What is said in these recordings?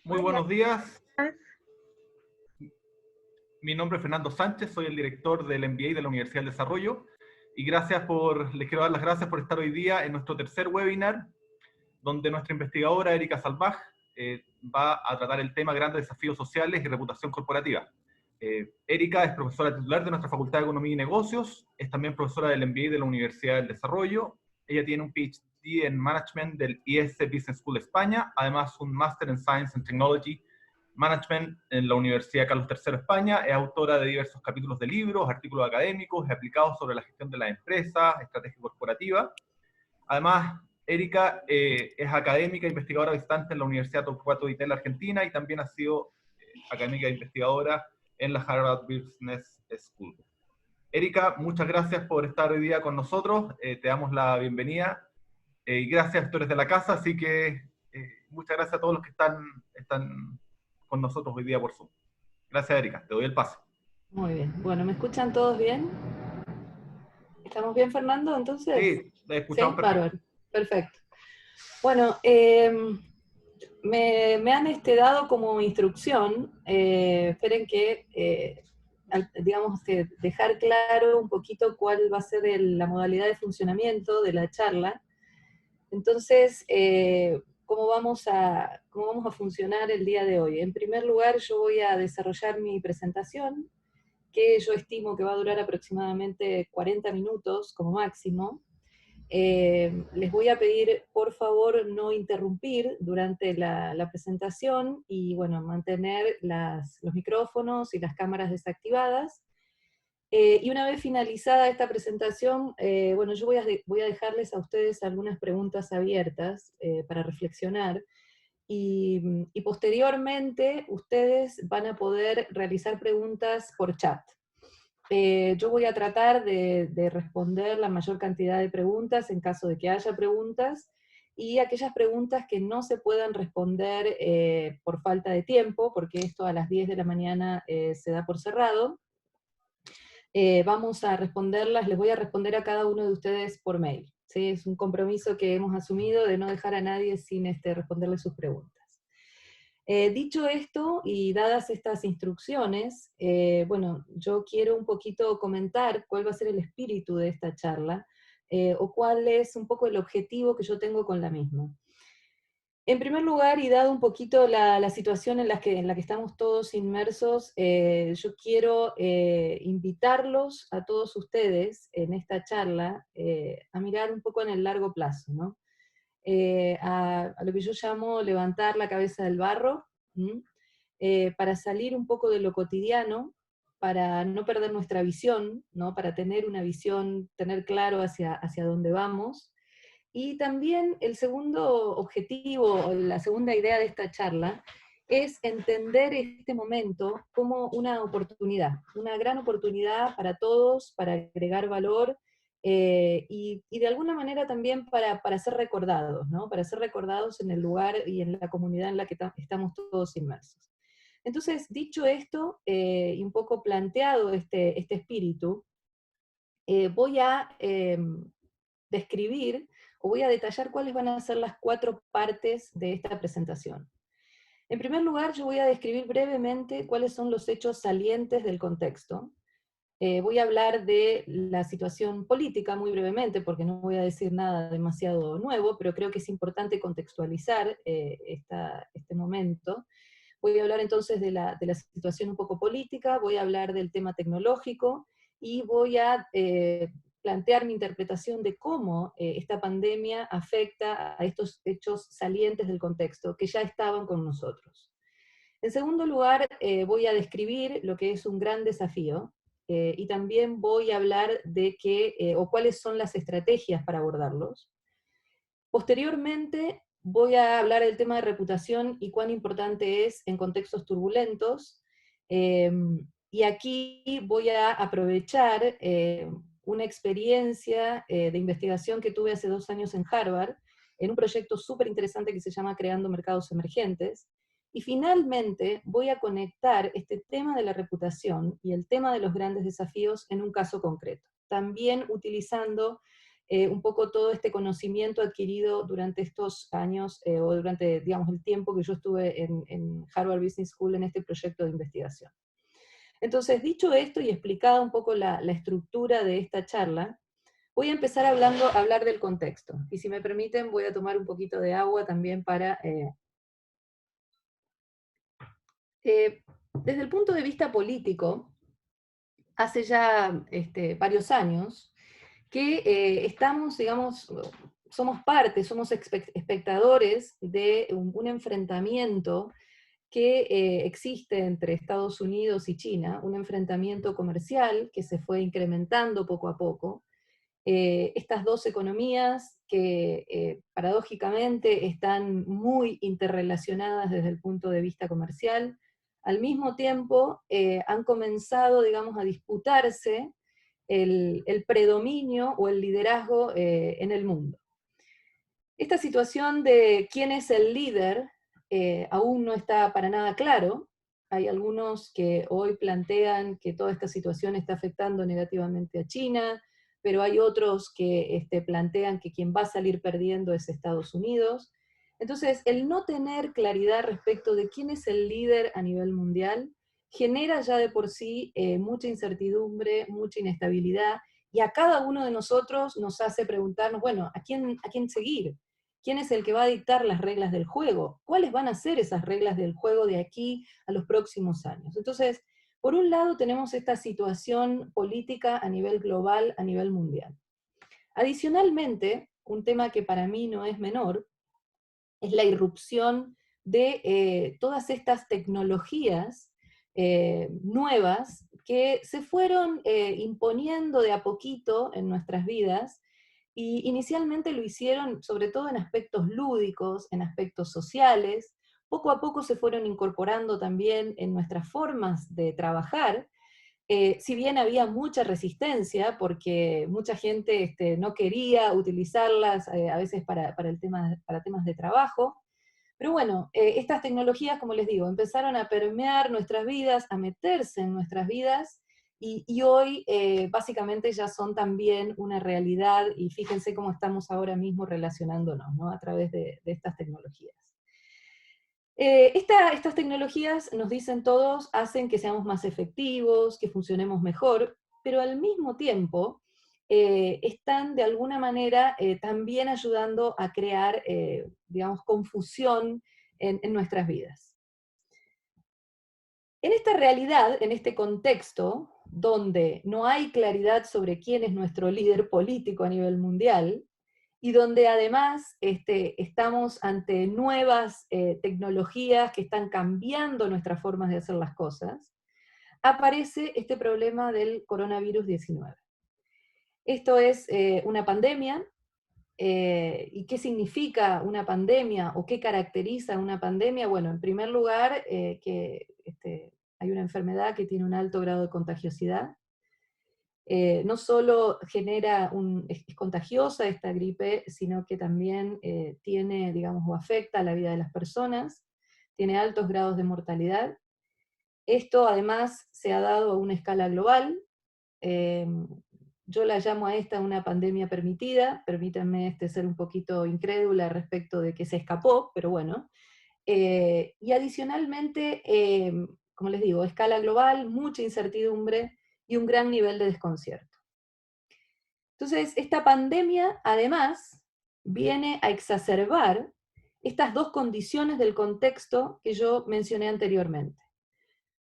Muy buenos días. Mi nombre es Fernando Sánchez, soy el director del MBA de la Universidad del Desarrollo y les quiero dar las gracias por estar hoy día en nuestro tercer webinar, donde nuestra investigadora Erika Salvaj va a tratar el tema Grandes Desafíos Sociales y Reputación Corporativa. Erika es profesora titular de nuestra Facultad de Economía y Negocios, es también profesora del MBA de la Universidad del Desarrollo. Ella tiene un PhD en Management del IS Business School España, además un Master en Science and Technology Management en la Universidad Carlos III España. Es autora de diversos capítulos de libros, artículos académicos y aplicados sobre la gestión de la empresa, estrategia corporativa. Además, Erika es académica e investigadora visitante en la Universidad Torcuato Di Tella, Argentina, y también ha sido académica e investigadora en la Harvard Business School. Erika, muchas gracias por estar hoy día con nosotros, te damos la bienvenida, y gracias, tú eres de la casa, así que muchas gracias a todos los que están con nosotros hoy día por Zoom. Gracias, Erika, te doy el pase. Muy bien, bueno, ¿me escuchan todos bien? ¿Estamos bien, Fernando, entonces? Sí, te escuchamos. ¿Sí? Perfecto. Bárbaro, perfecto. Bueno, me han dado como instrucción, esperen que, digamos, dejar claro un poquito cuál va a ser la modalidad de funcionamiento de la charla. Entonces, ¿cómo vamos a funcionar el día de hoy? En primer lugar, yo voy a desarrollar mi presentación, que yo estimo que va a durar aproximadamente 40 minutos como máximo. Les voy a pedir, por favor, no interrumpir durante la presentación y, bueno, mantener los micrófonos y las cámaras desactivadas. Y una vez finalizada esta presentación, bueno, yo voy a dejarles a ustedes algunas preguntas abiertas para reflexionar, y posteriormente ustedes van a poder realizar preguntas por chat. Yo voy a tratar de responder la mayor cantidad de preguntas en caso de que haya preguntas, y aquellas preguntas que no se puedan responder por falta de tiempo, porque esto a las 10 de la mañana se da por cerrado, vamos a responderlas, les voy a responder a cada uno de ustedes por mail. ¿Sí? Es un compromiso que hemos asumido de no dejar a nadie sin responderle sus preguntas. Dicho esto, y dadas estas instrucciones, bueno, yo quiero un poquito comentar cuál va a ser el espíritu de esta charla, o cuál es un poco el objetivo que yo tengo con la misma. En primer lugar, y dado un poquito la situación en la que estamos todos inmersos, yo quiero invitarlos a todos ustedes en esta charla a mirar un poco en el largo plazo, ¿no? A lo que yo llamo levantar la cabeza del barro, para salir un poco de lo cotidiano, para no perder nuestra visión, ¿no? Para tener una visión, tener claro hacia dónde vamos. Y también el segundo objetivo, o la segunda idea de esta charla, es entender este momento como una oportunidad, una gran oportunidad para todos, para agregar valor, y de alguna manera también para ser recordados, ¿no? Para ser recordados en el lugar y en la comunidad en la que estamos todos inmersos. Entonces, dicho esto, y un poco planteado este espíritu, voy a describir, o voy a detallar cuáles van a ser las 4 partes de esta presentación. En primer lugar, yo voy a describir brevemente cuáles son los hechos salientes del contexto. Voy a hablar de la situación política muy brevemente, porque no voy a decir nada demasiado nuevo, pero creo que es importante contextualizar este momento. Voy a hablar entonces de la situación un poco política, voy a hablar del tema tecnológico, y voy a plantear mi interpretación de cómo esta pandemia afecta a estos hechos salientes del contexto, que ya estaban con nosotros. En segundo lugar, voy a describir lo que es un gran desafío, y también voy a hablar de cuáles son las estrategias para abordarlos. Posteriormente, voy a hablar del tema de reputación y cuán importante es en contextos turbulentos, y aquí voy a aprovechar una experiencia de investigación que tuve hace 2 años en Harvard, en un proyecto súper interesante que se llama Creando Mercados Emergentes, Y finalmente voy a conectar este tema de la reputación y el tema de los grandes desafíos en un caso concreto, también utilizando un poco todo este conocimiento adquirido durante estos años, o durante, digamos, el tiempo que yo estuve en Harvard Business School en este proyecto de investigación. Entonces, dicho esto y explicada un poco la estructura de esta charla, voy a empezar a hablar del contexto. Y si me permiten, voy a tomar un poquito de agua también para... desde el punto de vista político, hace ya varios años que estamos, digamos, somos parte, somos espectadores de un enfrentamiento que existe entre Estados Unidos y China, un enfrentamiento comercial que se fue incrementando poco a poco. Estas dos economías que paradójicamente están muy interrelacionadas desde el punto de vista comercial, al mismo tiempo han comenzado, digamos, a disputarse el predominio o el liderazgo en el mundo. Esta situación de quién es el líder aún no está para nada claro. Hay algunos que hoy plantean que toda esta situación está afectando negativamente a China, pero hay otros que plantean que quien va a salir perdiendo es Estados Unidos. Entonces, el no tener claridad respecto de quién es el líder a nivel mundial genera ya de por sí mucha incertidumbre, mucha inestabilidad, y a cada uno de nosotros nos hace preguntarnos, bueno, a quién seguir? ¿Quién es el que va a dictar las reglas del juego? ¿Cuáles van a ser esas reglas del juego de aquí a los próximos años? Entonces, por un lado tenemos esta situación política a nivel global, a nivel mundial. Adicionalmente, un tema que para mí no es menor, es la irrupción de todas estas tecnologías nuevas que se fueron imponiendo de a poquito en nuestras vidas, y inicialmente lo hicieron sobre todo en aspectos lúdicos, en aspectos sociales. Poco a poco se fueron incorporando también en nuestras formas de trabajar, si bien había mucha resistencia, porque mucha gente no quería utilizarlas a veces para temas de trabajo. Pero bueno, estas tecnologías, como les digo, empezaron a permear nuestras vidas, a meterse en nuestras vidas, y hoy básicamente ya son también una realidad, y fíjense cómo estamos ahora mismo relacionándonos, ¿no?, a través de estas tecnologías. Estas tecnologías, nos dicen todos, hacen que seamos más efectivos, que funcionemos mejor, pero al mismo tiempo están de alguna manera también ayudando a crear, digamos, confusión en nuestras vidas. En esta realidad, en este contexto, donde no hay claridad sobre quién es nuestro líder político a nivel mundial, y donde además estamos ante nuevas tecnologías que están cambiando nuestras formas de hacer las cosas, aparece este problema del coronavirus 19. Esto es una pandemia. ¿Y qué significa una pandemia o qué caracteriza una pandemia? Bueno, en primer lugar, que hay una enfermedad que tiene un alto grado de contagiosidad. No solo es contagiosa esta gripe, sino que también tiene, digamos, o afecta a la vida de las personas, tiene altos grados de mortalidad. Esto además se ha dado a una escala global. Yo la llamo a esta una pandemia permitida, permítanme ser un poquito incrédula respecto de que se escapó, pero bueno. Y adicionalmente, como les digo, escala global, mucha incertidumbre y un gran nivel de desconcierto. Entonces, esta pandemia, además, viene a exacerbar estas dos condiciones del contexto que yo mencioné anteriormente.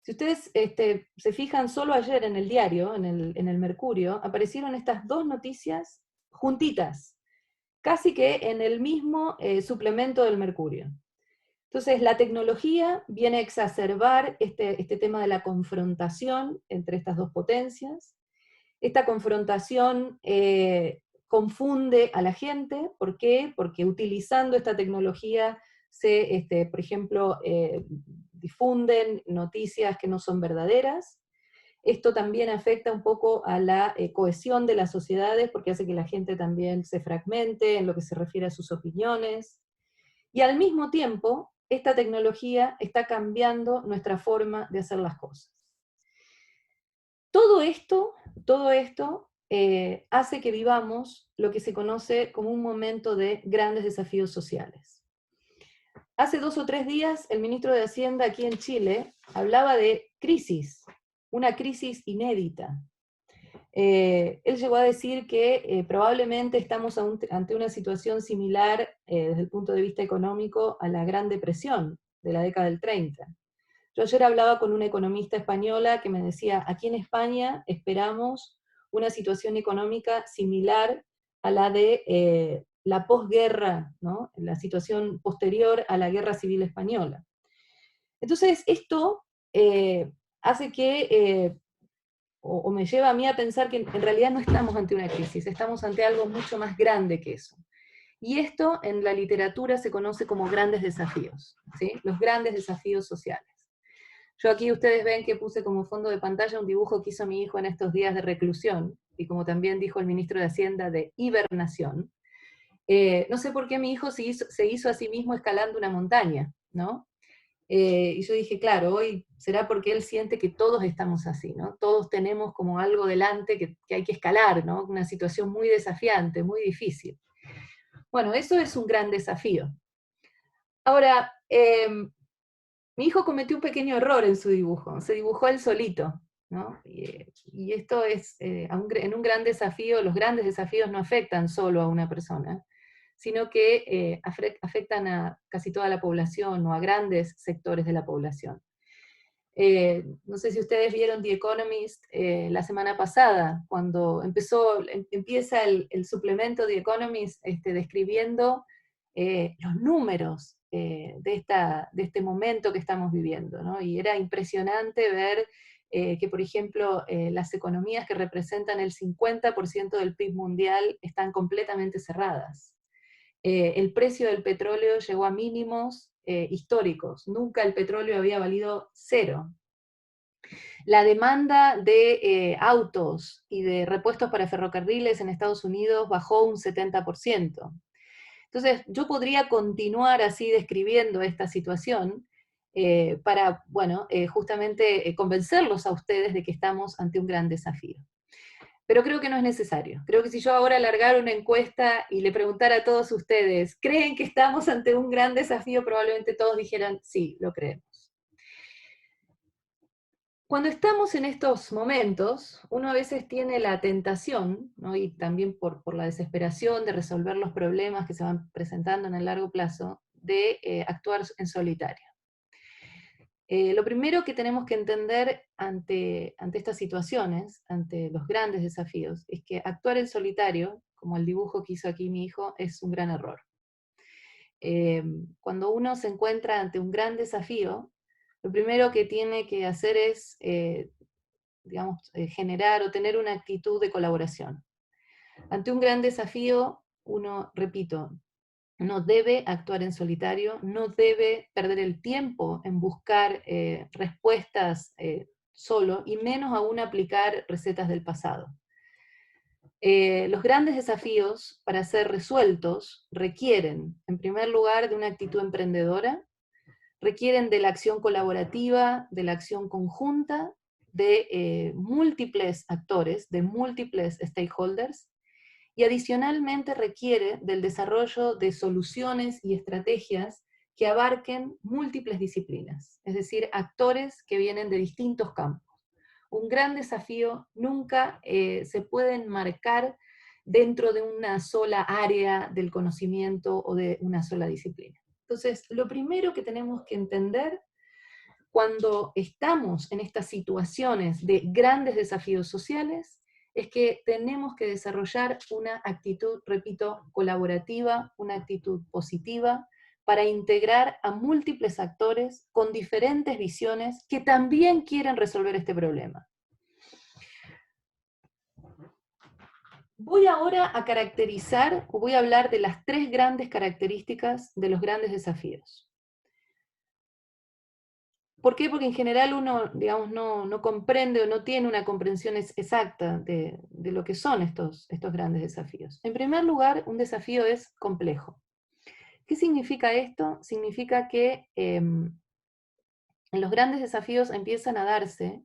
Si ustedes se fijan, solo ayer en el diario, en el Mercurio, aparecieron estas dos noticias juntitas, casi que en el mismo suplemento del Mercurio. Entonces, la tecnología viene a exacerbar este tema de la confrontación entre estas dos potencias. Esta confrontación confunde a la gente. ¿Por qué? Porque utilizando esta tecnología por ejemplo, difunden noticias que no son verdaderas. Esto también afecta un poco a la cohesión de las sociedades, porque hace que la gente también se fragmente en lo que se refiere a sus opiniones. Y al mismo tiempo, esta tecnología está cambiando nuestra forma de hacer las cosas. Todo esto hace que vivamos lo que se conoce como un momento de grandes desafíos sociales. Hace 2 o 3 días, el ministro de Hacienda aquí en Chile hablaba de crisis, una crisis inédita. Él llegó a decir que probablemente estamos ante una situación similar desde el punto de vista económico a la Gran Depresión de la década del 30. Yo ayer hablaba con una economista española que me decía, aquí en España esperamos una situación económica similar a la de la posguerra, ¿no? La situación posterior a la Guerra Civil Española. Entonces, esto hace que, o me lleva a mí a pensar que en realidad no estamos ante una crisis, estamos ante algo mucho más grande que eso. Y esto en la literatura se conoce como grandes desafíos, ¿sí? Los grandes desafíos sociales. Yo aquí ustedes ven que puse como fondo de pantalla un dibujo que hizo mi hijo en estos días de reclusión, y como también dijo el ministro de Hacienda, de hibernación. No sé por qué mi hijo se hizo a sí mismo escalando una montaña, ¿no? Y yo dije, claro, hoy será porque él siente que todos estamos así, ¿no? Todos tenemos como algo delante que hay que escalar, ¿no? Una situación muy desafiante, muy difícil. Bueno, eso es un gran desafío. Ahora, mi hijo cometió un pequeño error en su dibujo, se dibujó él solito, ¿no? Y esto es, en un gran desafío, los grandes desafíos no afectan solo a una persona, sino que afectan a casi toda la población o a grandes sectores de la población. No sé si ustedes vieron The Economist la semana pasada, cuando empieza el suplemento The Economist describiendo los números de este momento que estamos viviendo, ¿no? Y era impresionante ver que, por ejemplo, las economías que representan el 50% del PIB mundial están completamente cerradas. El precio del petróleo llegó a mínimos históricos. Nunca el petróleo había valido 0. La demanda de autos y de repuestos para ferrocarriles en Estados Unidos bajó un 70%. Entonces, yo podría continuar así describiendo esta situación para, bueno, justamente convencerlos a ustedes de que estamos ante un gran desafío. Pero creo que no es necesario. Creo que si yo ahora alargara una encuesta y le preguntara a todos ustedes, ¿creen que estamos ante un gran desafío? Probablemente todos dijeran, sí, lo creemos. Cuando estamos en estos momentos, uno a veces tiene la tentación, ¿no? Y también por la desesperación de resolver los problemas que se van presentando en el largo plazo, de actuar en solitario. Lo primero que tenemos que entender ante estas situaciones, ante los grandes desafíos, es que actuar en solitario, como el dibujo que hizo aquí mi hijo, es un gran error. Cuando uno se encuentra ante un gran desafío, lo primero que tiene que hacer es, digamos, generar o tener una actitud de colaboración. Ante un gran desafío, uno, repito, no debe actuar en solitario, no debe perder el tiempo en buscar respuestas solo, y menos aún aplicar recetas del pasado. Los grandes desafíos para ser resueltos requieren, en primer lugar, de una actitud emprendedora, requieren de la acción colaborativa, de la acción conjunta, de múltiples actores, de múltiples stakeholders, y adicionalmente requiere del desarrollo de soluciones y estrategias que abarquen múltiples disciplinas, es decir, actores que vienen de distintos campos. Un gran desafío nunca se puede enmarcar dentro de una sola área del conocimiento o de una sola disciplina. Entonces, lo primero que tenemos que entender cuando estamos en estas situaciones de grandes desafíos sociales es que tenemos que desarrollar una actitud, repito, colaborativa, una actitud positiva, para integrar a múltiples actores con diferentes visiones que también quieren resolver este problema. Voy ahora a caracterizar, o voy a hablar de las 3 grandes características de los grandes desafíos. ¿Por qué? Porque en general uno, digamos, no comprende o no tiene una comprensión exacta de lo que son estos grandes desafíos. En primer lugar, un desafío es complejo. ¿Qué significa esto? Significa que en los grandes desafíos empiezan a darse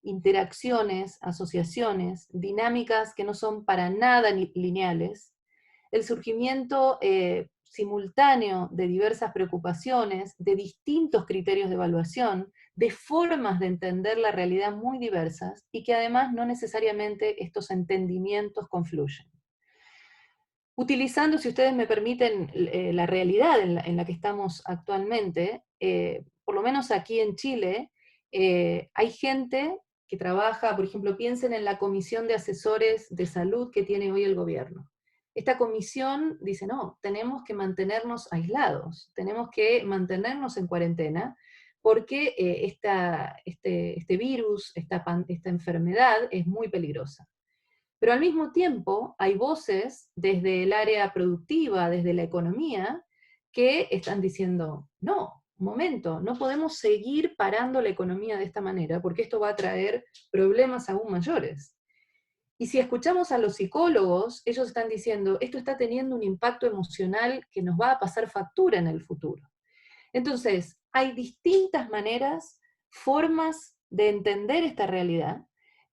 interacciones, asociaciones, dinámicas que no son para nada lineales, el surgimiento simultáneo de diversas preocupaciones, de distintos criterios de evaluación, de formas de entender la realidad muy diversas, y que además no necesariamente estos entendimientos confluyen. Utilizando, si ustedes me permiten, la realidad en la que estamos actualmente, por lo menos aquí en Chile, hay gente que trabaja, por ejemplo, piensen en la comisión de asesores de salud que tiene hoy el gobierno. Esta comisión dice, no, tenemos que mantenernos aislados, tenemos que mantenernos en cuarentena, porque este virus, esta enfermedad es muy peligrosa. Pero al mismo tiempo hay voces desde el área productiva, desde la economía, que están diciendo, no, un momento, no podemos seguir parando la economía de esta manera, porque esto va a traer problemas aún mayores. Y si escuchamos a los psicólogos, ellos están diciendo, esto está teniendo un impacto emocional que nos va a pasar factura en el futuro. Entonces, hay distintas maneras, formas de entender esta realidad,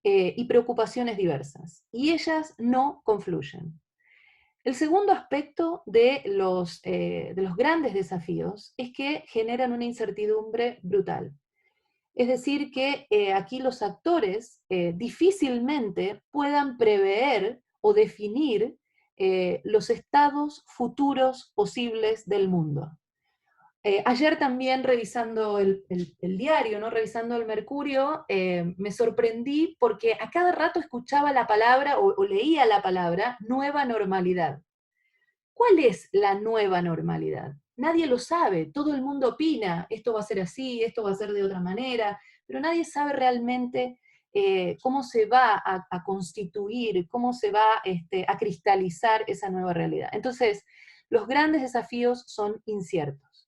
y preocupaciones diversas, y ellas no confluyen. El segundo aspecto de los grandes desafíos es que generan una incertidumbre brutal. Es decir, que aquí los actores difícilmente puedan prever o definir los estados futuros posibles del mundo. Ayer también revisando el diario, ¿no? Revisando el Mercurio, me sorprendí porque a cada rato escuchaba la palabra o leía la palabra nueva normalidad. ¿Cuál es la nueva normalidad? Nadie lo sabe, todo el mundo opina, esto va a ser así, esto va a ser de otra manera, pero nadie sabe realmente cómo se va a constituir, cómo se va a cristalizar esa nueva realidad. Entonces, los grandes desafíos son inciertos.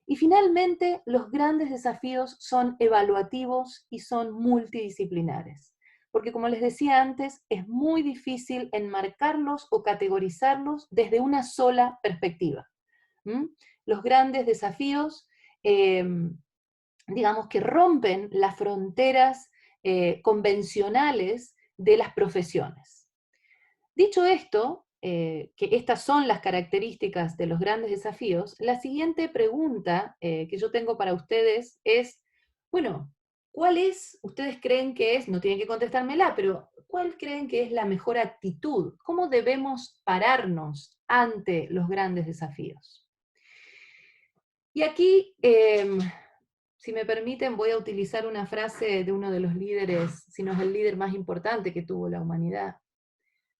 Y finalmente, los grandes desafíos son evaluativos y son multidisciplinares. Porque como les decía antes, es muy difícil enmarcarlos o categorizarlos desde una sola perspectiva. Los grandes desafíos, digamos que rompen las fronteras convencionales de las profesiones. Dicho esto, que estas son las características de los grandes desafíos, la siguiente pregunta que yo tengo para ustedes es, bueno, ¿cuál es, ustedes creen que es, no tienen que contestármela, pero ¿cuál creen que es la mejor actitud? ¿Cómo debemos pararnos ante los grandes desafíos? Y aquí, si me permiten, voy a utilizar una frase de uno de los líderes, si no es el líder más importante que tuvo la humanidad.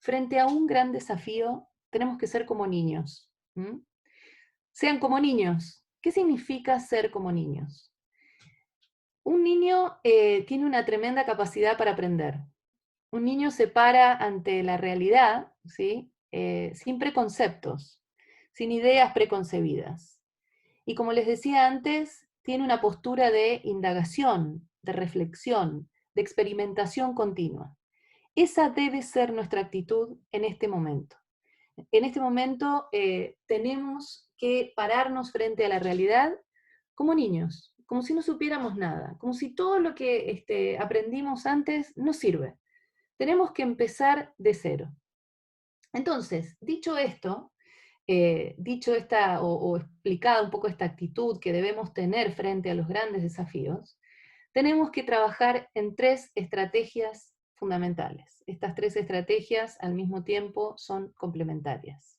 Frente a un gran desafío, tenemos que ser como niños. Sean como niños. ¿Qué significa ser como niños? Un niño tiene una tremenda capacidad para aprender. Un niño se para ante la realidad, ¿sí? Sin preconceptos, sin ideas preconcebidas. Y como les decía antes, tiene una postura de indagación, de reflexión, de experimentación continua. Esa debe ser nuestra actitud en este momento. En este momento tenemos que pararnos frente a la realidad como niños, como si no supiéramos nada, como si todo lo que aprendimos antes no sirve. Tenemos que empezar de cero. Entonces, dicho esto, o explicada un poco esta actitud que debemos tener frente a los grandes desafíos, tenemos que trabajar en 3 estrategias fundamentales. Estas 3 estrategias al mismo tiempo son complementarias.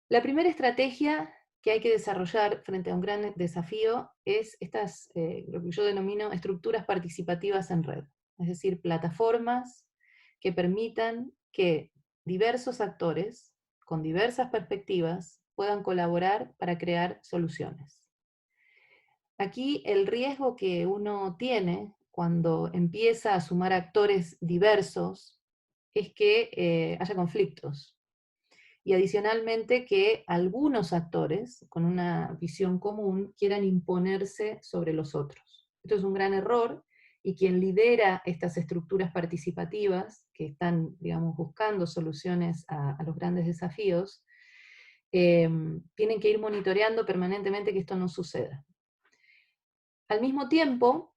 La primera estrategia que hay que desarrollar frente a un gran desafío es lo que yo denomino estructuras participativas en red, es decir, plataformas que permitan que diversos actores con diversas perspectivas puedan colaborar para crear soluciones. Aquí el riesgo que uno tiene cuando empieza a sumar actores diversos es que haya conflictos. Y adicionalmente que algunos actores con una visión común quieran imponerse sobre los otros. Esto es un gran error, y quien lidera estas estructuras participativas que están, digamos, buscando soluciones a los grandes desafíos, tienen que ir monitoreando permanentemente que esto no suceda. Al mismo tiempo,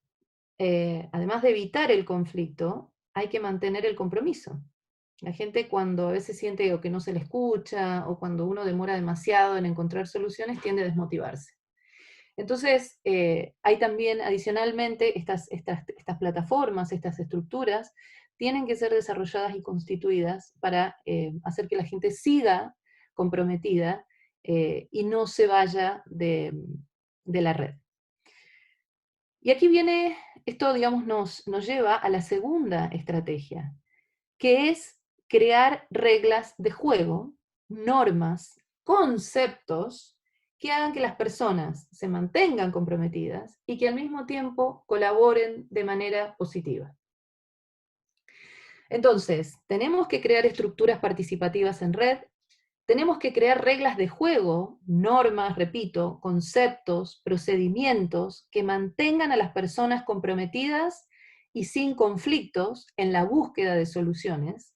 además de evitar el conflicto, hay que mantener el compromiso. La gente cuando a veces siente o que no se le escucha, o cuando uno demora demasiado en encontrar soluciones, tiende a desmotivarse. Entonces, hay también adicionalmente estas plataformas, estas estructuras, tienen que ser desarrolladas y constituidas para hacer que la gente siga comprometida y no se vaya de la red. Y aquí viene, esto digamos nos lleva a la segunda estrategia, que es crear reglas de juego, normas, conceptos que hagan que las personas se mantengan comprometidas y que al mismo tiempo colaboren de manera positiva. Entonces, tenemos que crear estructuras participativas en red, tenemos que crear reglas de juego, normas, repito, conceptos, procedimientos que mantengan a las personas comprometidas y sin conflictos en la búsqueda de soluciones.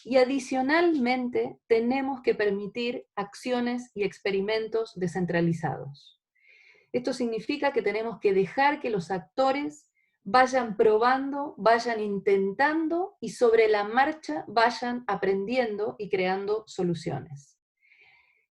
Y adicionalmente tenemos que permitir acciones y experimentos descentralizados. Esto significa que tenemos que dejar que los actores vayan probando, vayan intentando y sobre la marcha vayan aprendiendo y creando soluciones.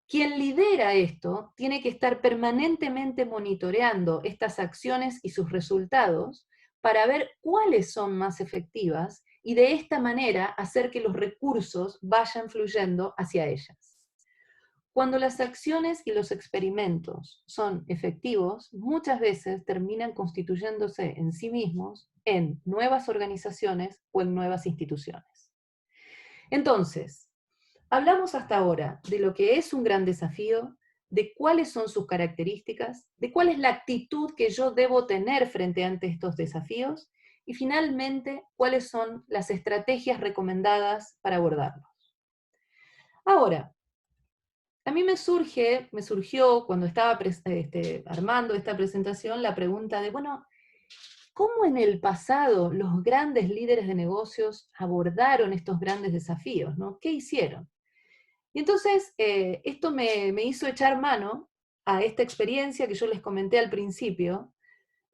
Quien lidera esto tiene que estar permanentemente monitoreando estas acciones y sus resultados para ver cuáles son más efectivas y de esta manera hacer que los recursos vayan fluyendo hacia ellas. Cuando las acciones y los experimentos son efectivos, muchas veces terminan constituyéndose en sí mismos en nuevas organizaciones o en nuevas instituciones. Entonces, hablamos hasta ahora de lo que es un gran desafío, de cuáles son sus características, de cuál es la actitud que yo debo tener frente ante estos desafíos, y finalmente, cuáles son las estrategias recomendadas para abordarlos. Ahora, a mí me surgió cuando estaba armando esta presentación la pregunta de, bueno, ¿cómo en el pasado los grandes líderes de negocios abordaron estos grandes desafíos, ¿no? ¿Qué hicieron? Y entonces esto me hizo echar mano a esta experiencia que yo les comenté al principio,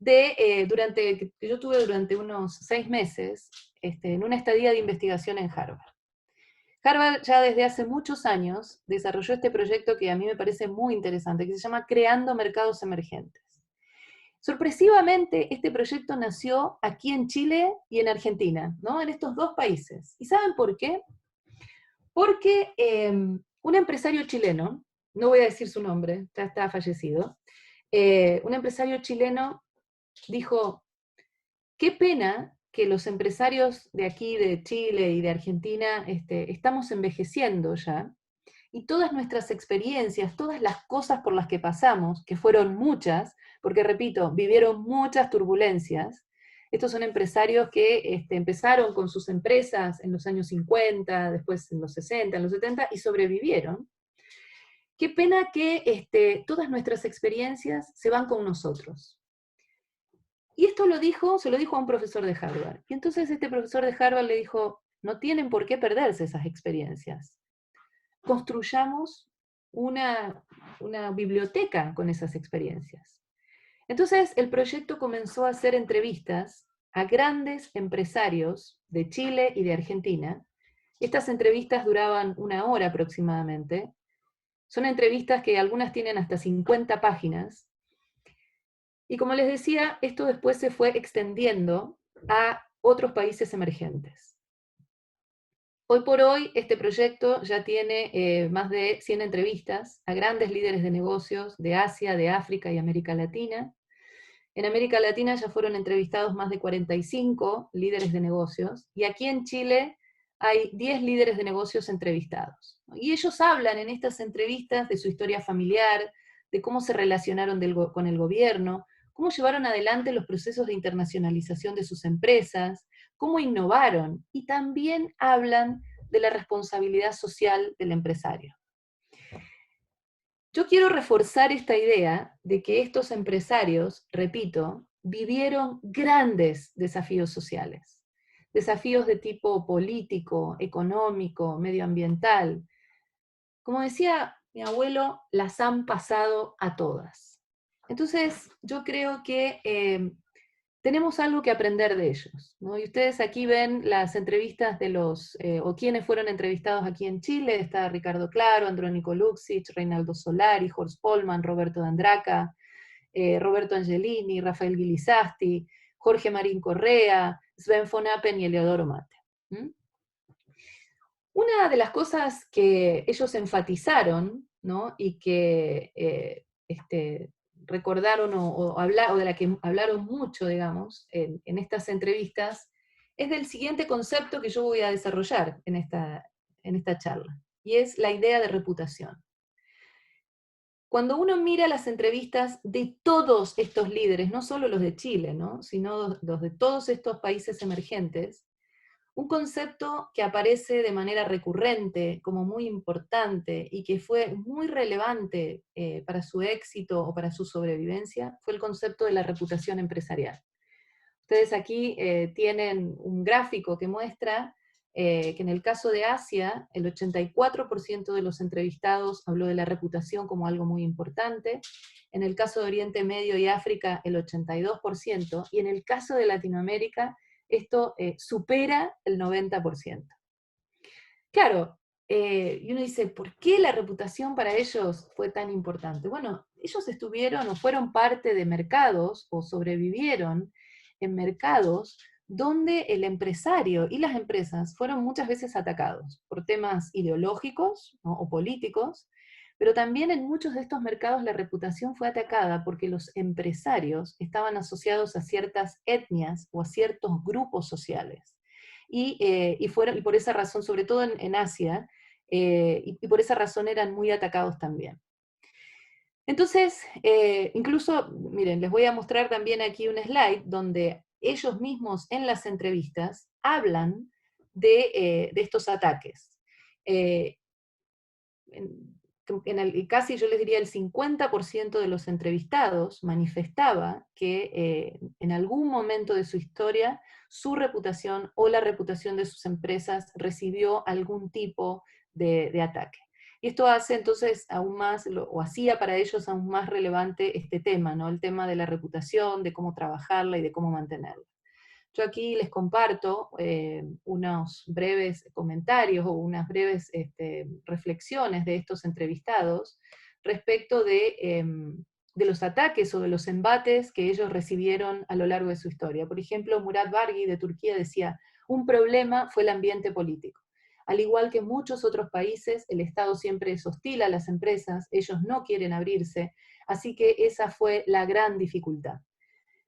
que yo tuve durante unos 6 meses en una estadía de investigación en Harvard. Harvard ya desde hace muchos años desarrolló este proyecto que a mí me parece muy interesante, que se llama Creando Mercados Emergentes. Sorpresivamente, este proyecto nació aquí en Chile y en Argentina, ¿no? En estos dos países. ¿Y saben por qué? Porque un empresario chileno, no voy a decir su nombre, ya está fallecido, un empresario chileno dijo, qué pena que los empresarios de aquí, de Chile y de Argentina, estamos envejeciendo ya, y todas nuestras experiencias, todas las cosas por las que pasamos, que fueron muchas, porque repito, vivieron muchas turbulencias. Estos son empresarios que empezaron con sus empresas en los años 50, después en los 60, en los 70, y sobrevivieron. Qué pena que todas nuestras experiencias se van con nosotros. Y esto se lo dijo a un profesor de Harvard. Y entonces este profesor de Harvard le dijo, no tienen por qué perderse esas experiencias. Construyamos una biblioteca con esas experiencias. Entonces el proyecto comenzó a hacer entrevistas a grandes empresarios de Chile y de Argentina. Estas entrevistas duraban 1 hora aproximadamente. Son entrevistas que algunas tienen hasta 50 páginas. Y como les decía, esto después se fue extendiendo a otros países emergentes. Hoy por hoy, este proyecto ya tiene más de 100 entrevistas a grandes líderes de negocios de Asia, de África y América Latina. En América Latina ya fueron entrevistados más de 45 líderes de negocios, y aquí en Chile hay 10 líderes de negocios entrevistados. Y ellos hablan en estas entrevistas de su historia familiar, de cómo se relacionaron con el gobierno, cómo llevaron adelante los procesos de internacionalización de sus empresas, cómo innovaron, y también hablan de la responsabilidad social del empresario. Yo quiero reforzar esta idea de que estos empresarios, repito, vivieron grandes desafíos sociales, desafíos de tipo político, económico, medioambiental. Como decía, mi abuelo las han pasado a todas. Entonces, yo creo que tenemos algo que aprender de ellos, ¿no? Y ustedes aquí ven las entrevistas de o quienes fueron entrevistados aquí en Chile. Está Ricardo Claro, Andrónico Luxich, Reinaldo Solari, Horst Polman, Roberto D'Andraca, Roberto Angelini, Rafael Guilizasti, Jorge Marín Correa, Sven von Appen y Eleodoro Mate. ¿Mm? Una de las cosas que ellos enfatizaron, ¿no? Y que recordaron o de la que hablaron mucho, digamos, en estas entrevistas, es del siguiente concepto que yo voy a desarrollar en esta charla, y es la idea de reputación. Cuando uno mira las entrevistas de todos estos líderes, no solo los de Chile, ¿no? Sino los de todos estos países emergentes, un concepto que aparece de manera recurrente como muy importante y que fue muy relevante para su éxito o para su sobrevivencia fue el concepto de la reputación empresarial. Ustedes aquí tienen un gráfico que muestra que en el caso de Asia, el 84% de los entrevistados habló de la reputación como algo muy importante, en el caso de Oriente Medio y África, el 82%, y en el caso de Latinoamérica, esto supera el 90%. Claro, y uno dice, ¿por qué la reputación para ellos fue tan importante? Bueno, ellos estuvieron o fueron parte de mercados o sobrevivieron en mercados donde el empresario y las empresas fueron muchas veces atacados por temas ideológicos, ¿no? O políticos, pero también en muchos de estos mercados la reputación fue atacada porque los empresarios estaban asociados a ciertas etnias o a ciertos grupos sociales. Y por esa razón, sobre todo en Asia, y por esa razón eran muy atacados también. Entonces, incluso, miren, les voy a mostrar también aquí un slide donde ellos mismos en las entrevistas hablan de estos ataques. Casi yo les diría el 50% de los entrevistados manifestaba que en algún momento de su historia su reputación o la reputación de sus empresas recibió algún tipo de ataque. Y esto hace entonces aún más, o hacía para ellos aún más relevante este tema, ¿no? El tema de la reputación, de cómo trabajarla y de cómo mantenerla. Yo aquí les comparto unos breves comentarios o unas breves reflexiones de estos entrevistados respecto de los ataques o de los embates que ellos recibieron a lo largo de su historia. Por ejemplo, Murat Bargi de Turquía decía, un problema fue el ambiente político. Al igual que en muchos otros países, el Estado siempre es hostil a las empresas, ellos no quieren abrirse, así que esa fue la gran dificultad.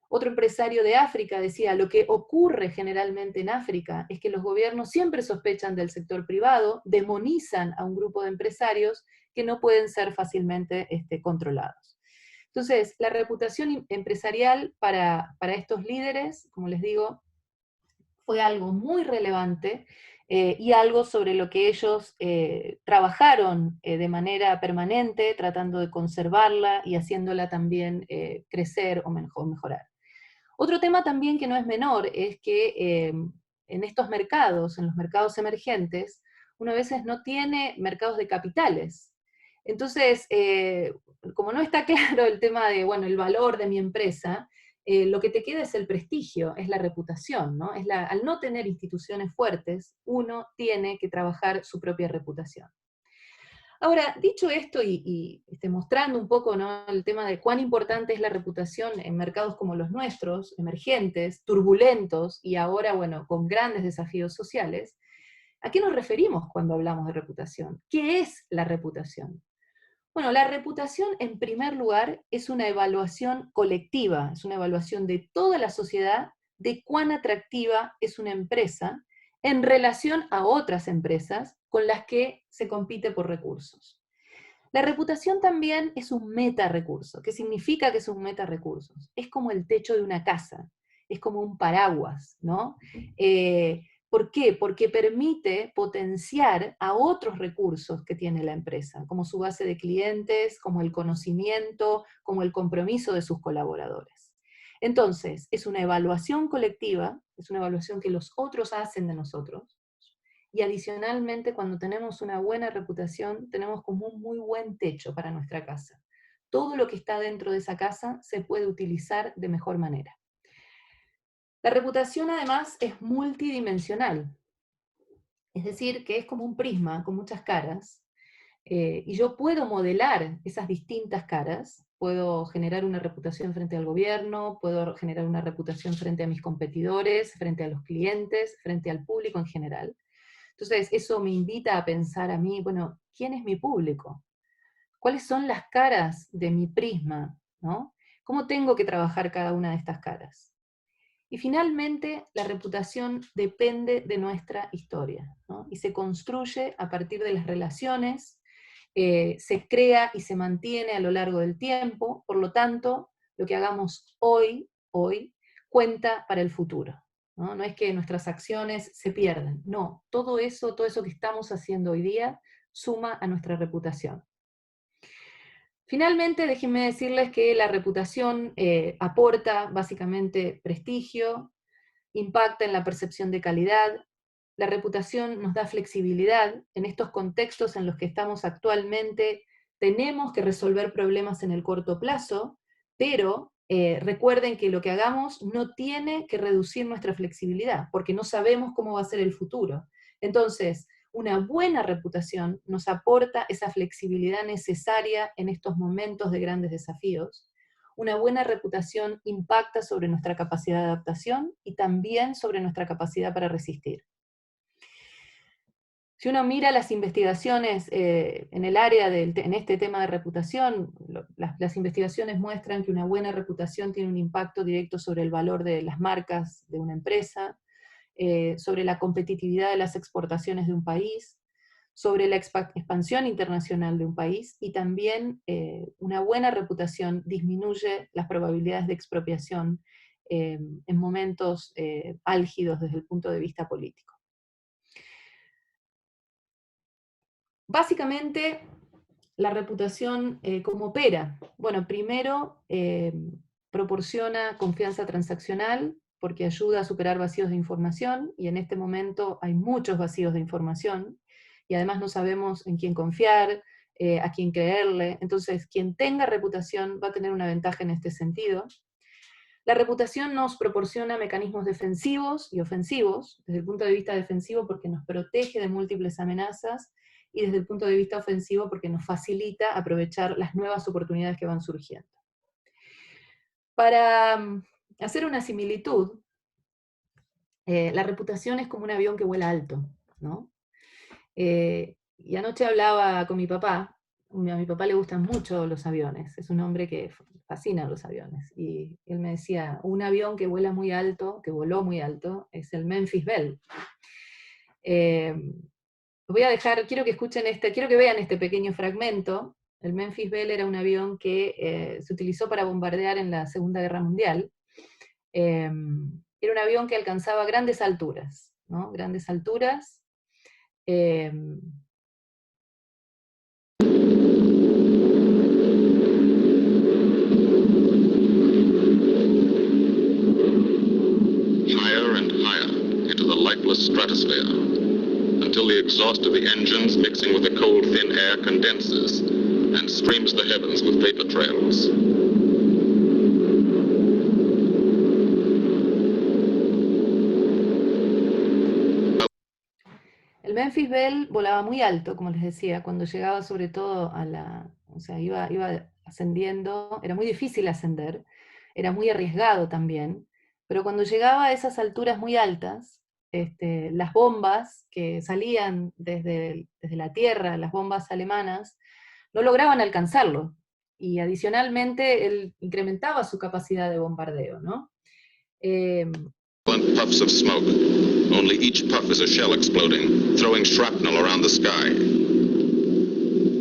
Otro empresario de África decía, lo que ocurre generalmente en África es que los gobiernos siempre sospechan del sector privado, demonizan a un grupo de empresarios que no pueden ser fácilmente controlados. Entonces, la reputación empresarial para estos líderes, como les digo, fue algo muy relevante y algo sobre lo que ellos trabajaron de manera permanente, tratando de conservarla y haciéndola también crecer o mejorar. Otro tema también que no es menor es que en estos mercados, en los mercados emergentes, uno a veces no tiene mercados de capitales. Entonces, como no está claro el tema de, bueno, el valor de mi empresa, lo que te queda es el prestigio, es la reputación, ¿no? Al no tener instituciones fuertes, uno tiene que trabajar su propia reputación. Ahora, dicho esto y mostrando un poco, ¿no? El tema de cuán importante es la reputación en mercados como los nuestros, emergentes, turbulentos y ahora, bueno, con grandes desafíos sociales, ¿a qué nos referimos cuando hablamos de reputación? ¿Qué es la reputación? Bueno, la reputación, en primer lugar, es una evaluación colectiva, es una evaluación de toda la sociedad de cuán atractiva es una empresa en relación a otras empresas con las que se compite por recursos. La reputación también es un meta-recurso. ¿Qué significa que es un meta-recurso? Es como el techo de una casa, es como un paraguas, ¿no? ¿Por qué? Porque permite potenciar a otros recursos que tiene la empresa, como su base de clientes, como el conocimiento, como el compromiso de sus colaboradores. Entonces, es una evaluación colectiva, es una evaluación que los otros hacen de nosotros, y adicionalmente cuando tenemos una buena reputación, tenemos como un muy buen techo para nuestra casa. Todo lo que está dentro de esa casa se puede utilizar de mejor manera. La reputación además es multidimensional, es decir, que es como un prisma con muchas caras, y yo puedo modelar esas distintas caras, puedo generar una reputación frente al gobierno, puedo generar una reputación frente a mis competidores, frente a los clientes, frente al público en general. Entonces, eso me invita a pensar a mí, bueno, ¿quién es mi público? ¿Cuáles son las caras de mi prisma? ¿No? ¿Cómo tengo que trabajar cada una de estas caras? Y finalmente, la reputación depende de nuestra historia, ¿no? Y se construye a partir de las relaciones, se crea y se mantiene a lo largo del tiempo, por lo tanto, lo que hagamos hoy, cuenta para el futuro. ¿No? No es que nuestras acciones se pierden, no, todo eso que estamos haciendo hoy día suma a nuestra reputación. Finalmente, déjenme decirles que la reputación aporta básicamente prestigio, impacta en la percepción de calidad, la reputación nos da flexibilidad. En estos contextos en los que estamos actualmente, tenemos que resolver problemas en el corto plazo, pero recuerden que lo que hagamos no tiene que reducir nuestra flexibilidad, porque no sabemos cómo va a ser el futuro. Entonces, una buena reputación nos aporta esa flexibilidad necesaria en estos momentos de grandes desafíos. Una buena reputación impacta sobre nuestra capacidad de adaptación y también sobre nuestra capacidad para resistir. Si uno mira las investigaciones en el área, en este tema de reputación, las investigaciones muestran que una buena reputación tiene un impacto directo sobre el valor de las marcas de una empresa, sobre la competitividad de las exportaciones de un país, sobre la expansión internacional de un país, y también una buena reputación disminuye las probabilidades de expropiación en momentos álgidos desde el punto de vista político. Básicamente, la reputación, ¿cómo opera? Bueno, primero, proporciona confianza transaccional, porque ayuda a superar vacíos de información, y en este momento hay muchos vacíos de información, y además no sabemos en quién confiar, a quién creerle. Entonces, quien tenga reputación va a tener una ventaja en este sentido. La reputación nos proporciona mecanismos defensivos y ofensivos, desde el punto de vista defensivo porque nos protege de múltiples amenazas, y desde el punto de vista ofensivo porque nos facilita aprovechar las nuevas oportunidades que van surgiendo. Para hacer una similitud, la reputación es como un avión que vuela alto, ¿no? Y anoche hablaba con mi papá. A mi papá le gustan mucho los aviones, es un hombre que fascina los aviones, y él me decía, un avión que vuela muy alto, que voló muy alto, es el Memphis Belle. Voy a dejar, quiero que vean este pequeño fragmento. El Memphis Belle era un avión que se utilizó para bombardear en la Segunda Guerra Mundial. Era un avión que alcanzaba grandes alturas, ¿no? Grandes alturas. Higher and higher into the lightless stratosphere, until the exhaust of the engines mixing with the cold, thin air condenses and streams the heavens with vapor trails. El Memphis Belle volaba muy alto, como les decía, cuando llegaba sobre todo iba ascendiendo, era muy difícil ascender, era muy arriesgado también, pero cuando llegaba a esas alturas muy altas, las bombas que salían desde la tierra, las bombas alemanas, no lograban alcanzarlo, y adicionalmente él incrementaba su capacidad de bombardeo, ¿no? Puffs of smoke. Only each puff is a shell exploding, throwing shrapnel around the sky.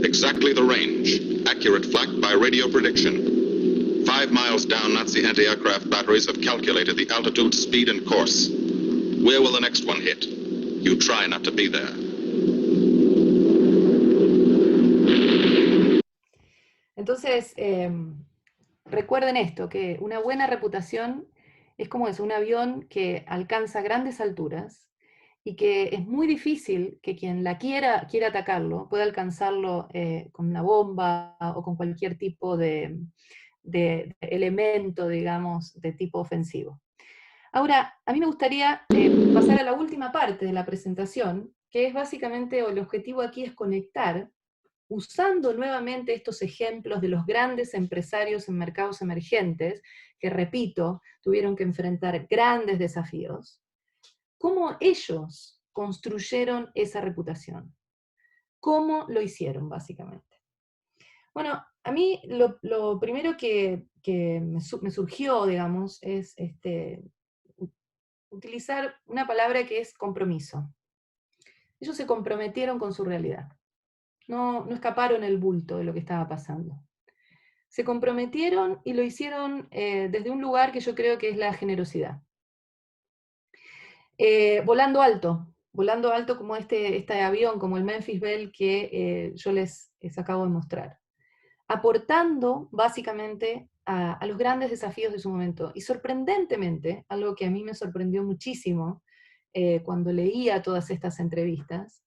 Exactly the range, accurate flak by radio prediction. 5 miles down, Nazi anti-aircraft batteries have calculated the altitude, speed, and course. Where will the next one hit? You try not to be there. Entonces, recuerden esto, que una buena reputación es como eso, un avión que alcanza grandes alturas y que es muy difícil que quien la quiera atacarlo pueda alcanzarlo con una bomba o con cualquier tipo de elemento, digamos, de tipo ofensivo. Ahora, a mí me gustaría pasar a la última parte de la presentación, que es básicamente, o el objetivo aquí es conectar, usando nuevamente estos ejemplos de los grandes empresarios en mercados emergentes, que repito, tuvieron que enfrentar grandes desafíos, cómo ellos construyeron esa reputación. ¿Cómo lo hicieron, básicamente? Bueno, a mí lo primero que me surgió, digamos, es utilizar una palabra que es compromiso. Ellos se comprometieron con su realidad. No escaparon el bulto de lo que estaba pasando. Se comprometieron y lo hicieron desde un lugar que yo creo que es la generosidad. Volando alto como este avión, como el Memphis Belle que yo les acabo de mostrar. Aportando básicamente a los grandes desafíos de su momento. Y sorprendentemente, algo que a mí me sorprendió muchísimo cuando leía todas estas entrevistas,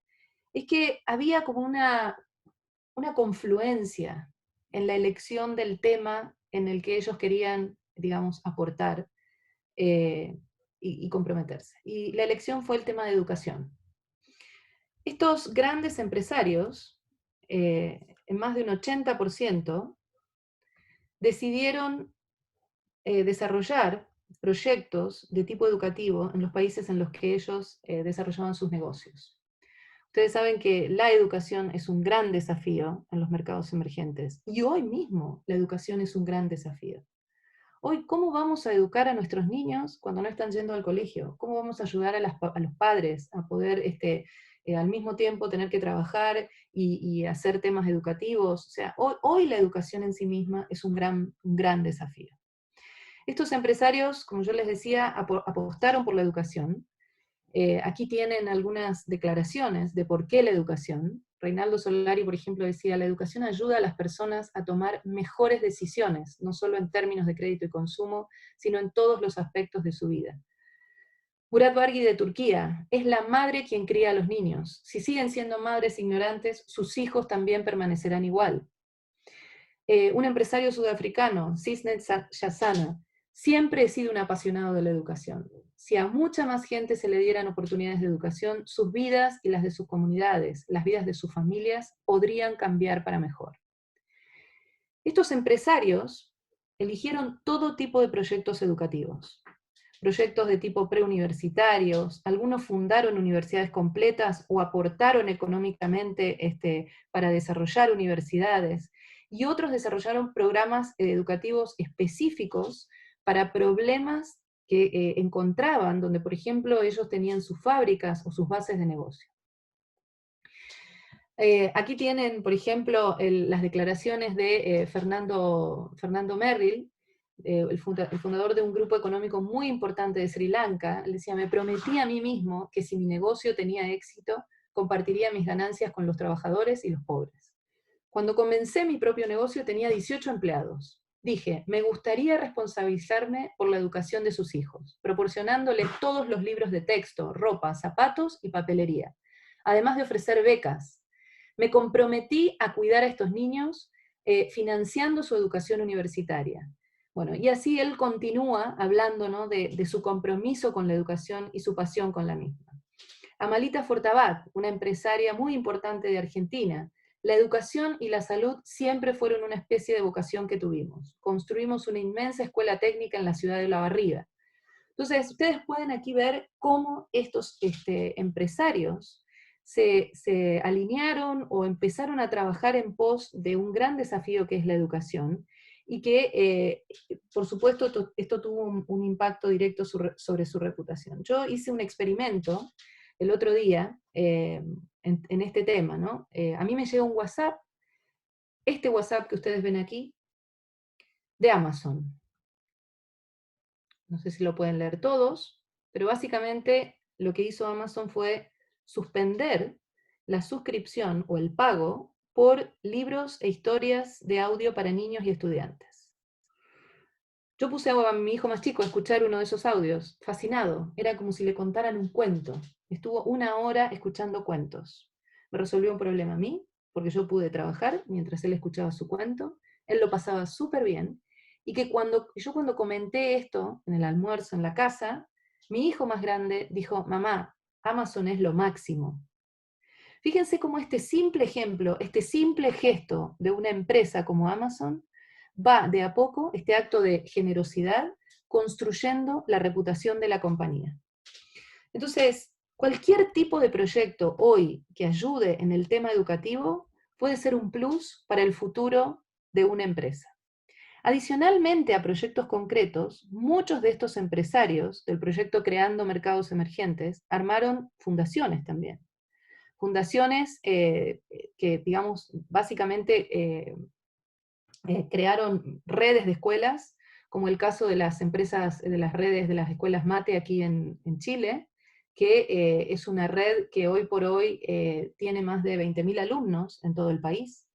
es que había como una confluencia en la elección del tema en el que ellos querían, digamos, aportar y comprometerse. Y la elección fue el tema de educación. Estos grandes empresarios, en más de un 80%, decidieron desarrollar proyectos de tipo educativo en los países en los que ellos desarrollaban sus negocios. Ustedes saben que la educación es un gran desafío en los mercados emergentes, y hoy mismo la educación es un gran desafío. Hoy, ¿cómo vamos a educar a nuestros niños cuando no están yendo al colegio? ¿Cómo vamos a ayudar a los padres a poder al mismo tiempo tener que trabajar y hacer temas educativos? O sea, hoy la educación en sí misma es un gran desafío. Estos empresarios, como yo les decía, apostaron por la educación. Aquí tienen algunas declaraciones de por qué la educación. Reinaldo Solari, por ejemplo, decía: la educación ayuda a las personas a tomar mejores decisiones, no solo en términos de crédito y consumo, sino en todos los aspectos de su vida. Murat Barghi de Turquía: es la madre quien cría a los niños. Si siguen siendo madres ignorantes, sus hijos también permanecerán igual. Un empresario sudafricano, Cisnet Yassana: siempre he sido un apasionado de la educación. Si a mucha más gente se le dieran oportunidades de educación, sus vidas y las de sus comunidades, las vidas de sus familias, podrían cambiar para mejor. Estos empresarios eligieron todo tipo de proyectos educativos. Proyectos de tipo preuniversitarios, algunos fundaron universidades completas o aportaron económicamente para desarrollar universidades, y otros desarrollaron programas educativos específicos para problemas que encontraban, donde por ejemplo ellos tenían sus fábricas o sus bases de negocio. Aquí tienen, por ejemplo, las declaraciones de Fernando Merrill, el fundador de un grupo económico muy importante de Sri Lanka. Él decía: me prometí a mí mismo que si mi negocio tenía éxito, compartiría mis ganancias con los trabajadores y los pobres. Cuando comencé mi propio negocio tenía 18 empleados. Dije: me gustaría responsabilizarme por la educación de sus hijos, proporcionándoles todos los libros de texto, ropa, zapatos y papelería, además de ofrecer becas. Me comprometí a cuidar a estos niños financiando su educación universitaria. Bueno, y así él continúa hablando, ¿no?, de su compromiso con la educación y su pasión con la misma. Amalita Fortabat, una empresaria muy importante de Argentina: la educación y la salud siempre fueron una especie de vocación que tuvimos. Construimos una inmensa escuela técnica en la ciudad de La Barriga. Entonces, ustedes pueden aquí ver cómo estos empresarios se alinearon o empezaron a trabajar en pos de un gran desafío que es la educación, y que, por supuesto, esto tuvo un impacto directo sobre su reputación. Yo hice un experimento el otro día en este tema, ¿no? A mí me llegó un WhatsApp, este WhatsApp que ustedes ven aquí, de Amazon. No sé si lo pueden leer todos, pero básicamente lo que hizo Amazon fue suspender la suscripción o el pago por libros e historias de audio para niños y estudiantes. Yo puse a mi hijo más chico a escuchar uno de esos audios, fascinado, era como si le contaran un cuento. Estuvo 1 hora escuchando cuentos. Me resolvió un problema a mí, porque yo pude trabajar mientras él escuchaba su cuento, él lo pasaba súper bien, y que cuando comenté esto en el almuerzo en la casa, mi hijo más grande dijo, mamá, Amazon es lo máximo. Fíjense cómo este simple ejemplo, este simple gesto de una empresa como Amazon, va de a poco, este acto de generosidad, construyendo la reputación de la compañía. Entonces, cualquier tipo de proyecto hoy que ayude en el tema educativo puede ser un plus para el futuro de una empresa. Adicionalmente a proyectos concretos, muchos de estos empresarios del proyecto Creando Mercados Emergentes armaron fundaciones también. Fundaciones que, digamos, básicamente crearon redes de escuelas, como el caso de las empresas, de las redes de las escuelas Mate aquí en Chile, que es una red que hoy por hoy tiene más de 20.000 alumnos en todo el país.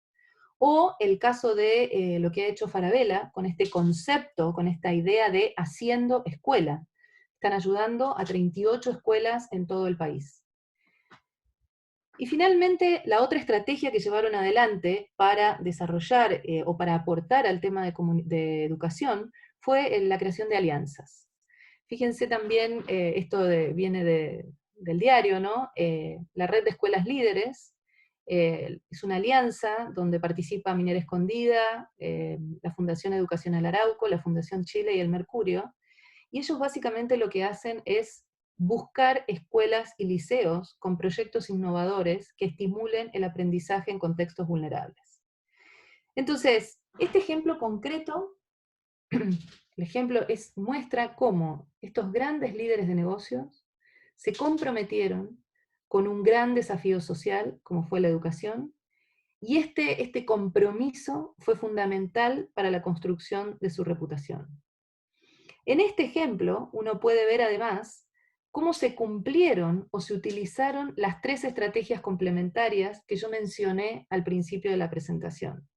O el caso de lo que ha hecho Falabella con este concepto, con esta idea de haciendo escuela. Están ayudando a 38 escuelas en todo el país. Y finalmente, la otra estrategia que llevaron adelante para desarrollar o para aportar al tema de educación fue la creación de alianzas. Fíjense también, esto viene del diario, ¿no? La red de escuelas líderes es una alianza donde participa Minera Escondida, la Fundación Educacional Arauco, la Fundación Chile y el Mercurio, y ellos básicamente lo que hacen es buscar escuelas y liceos con proyectos innovadores que estimulen el aprendizaje en contextos vulnerables. Entonces, este ejemplo concreto, el ejemplo muestra cómo estos grandes líderes de negocios se comprometieron con un gran desafío social, como fue la educación, y este compromiso fue fundamental para la construcción de su reputación. En este ejemplo, uno puede ver además cómo se cumplieron o se utilizaron las 3 estrategias complementarias que yo mencioné al principio de la presentación.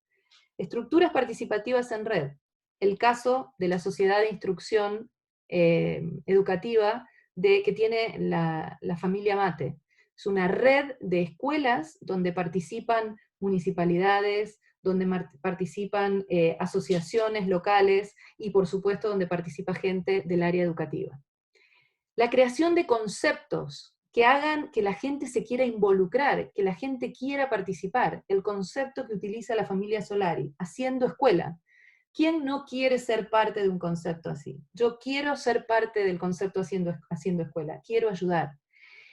Estructuras participativas en red, el caso de la sociedad de instrucción educativa que tiene la familia Mate. Es una red de escuelas donde participan municipalidades, donde participan asociaciones locales y por supuesto donde participa gente del área educativa. La creación de conceptos que hagan que la gente se quiera involucrar, que la gente quiera participar. El concepto que utiliza la familia Solari, haciendo escuela. ¿Quién no quiere ser parte de un concepto así? Yo quiero ser parte del concepto haciendo escuela, quiero ayudar.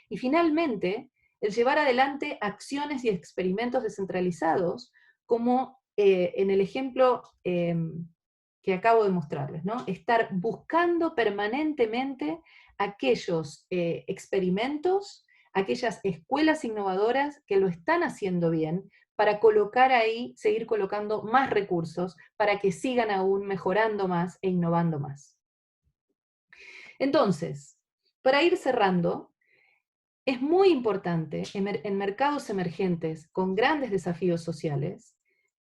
Y finalmente, el llevar adelante acciones y experimentos descentralizados, como en el ejemplo que acabo de mostrarles, ¿no? Estar buscando permanentemente aquellos experimentos, aquellas escuelas innovadoras que lo están haciendo bien, para colocar ahí, seguir colocando más recursos, para que sigan aún mejorando más e innovando más. Entonces, para ir cerrando, es muy importante en mercados emergentes con grandes desafíos sociales,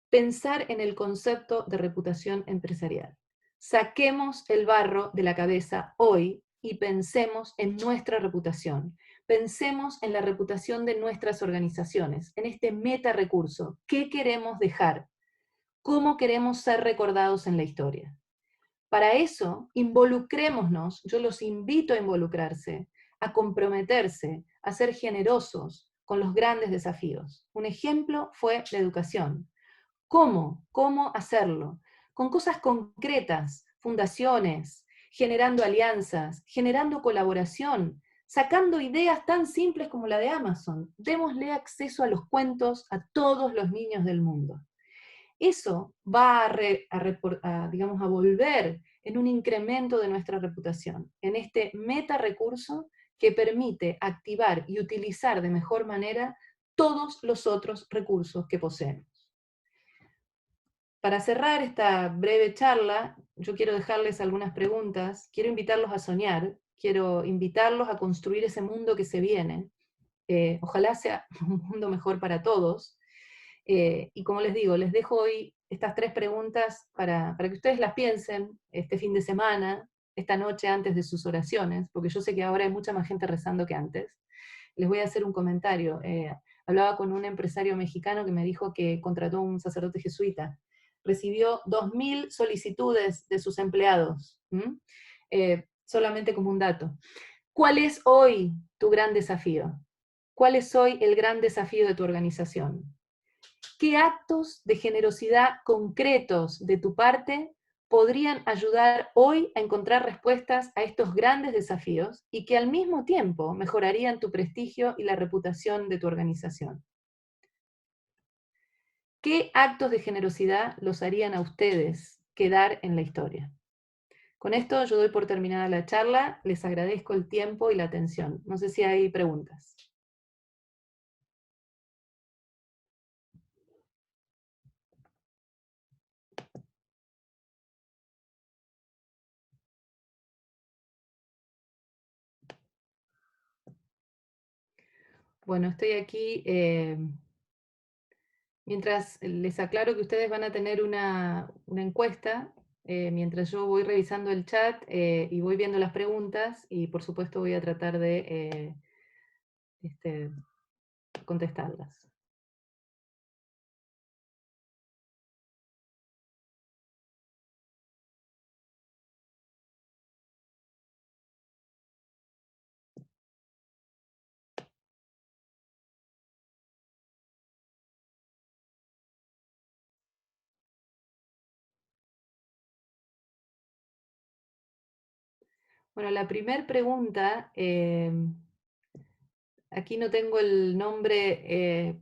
pensar en el concepto de reputación empresarial. Saquemos el barro de la cabeza hoy y pensemos en nuestra reputación. Pensemos en la reputación de nuestras organizaciones, en este meta recurso. ¿Qué queremos dejar? ¿Cómo queremos ser recordados en la historia? Para eso, involucrémonos, yo los invito a involucrarse, a comprometerse, a ser generosos con los grandes desafíos. Un ejemplo fue la educación. ¿Cómo? ¿Cómo hacerlo? Con cosas concretas, fundaciones, generando alianzas, generando colaboración, sacando ideas tan simples como la de Amazon. Démosle acceso a los cuentos a todos los niños del mundo. Eso va digamos, a volver en un incremento de nuestra reputación, en este meta recurso que permite activar y utilizar de mejor manera todos los otros recursos que poseemos. Para cerrar esta breve charla, yo quiero dejarles algunas preguntas, quiero invitarlos a soñar, quiero invitarlos a construir ese mundo que se viene, ojalá sea un mundo mejor para todos, y como les digo, les dejo hoy estas 3 preguntas para que ustedes las piensen este fin de semana, esta noche antes de sus oraciones, porque yo sé que ahora hay mucha más gente rezando que antes. Les voy a hacer un comentario. Hablaba con un empresario mexicano que me dijo que contrató a un sacerdote jesuita. Recibió 2.000 solicitudes de sus empleados, solamente como un dato. ¿Cuál es hoy tu gran desafío? ¿Cuál es hoy el gran desafío de tu organización? ¿Qué actos de generosidad concretos de tu parte podrían ayudar hoy a encontrar respuestas a estos grandes desafíos y que al mismo tiempo mejorarían tu prestigio y la reputación de tu organización? ¿Qué actos de generosidad los harían a ustedes quedar en la historia? Con esto yo doy por terminada la charla, les agradezco el tiempo y la atención. No sé si hay preguntas. Bueno, estoy aquí. Mientras les aclaro que ustedes van a tener una encuesta, mientras yo voy revisando el chat y voy viendo las preguntas, y por supuesto voy a tratar de contestarlas. Bueno, la primera pregunta, aquí no tengo el nombre,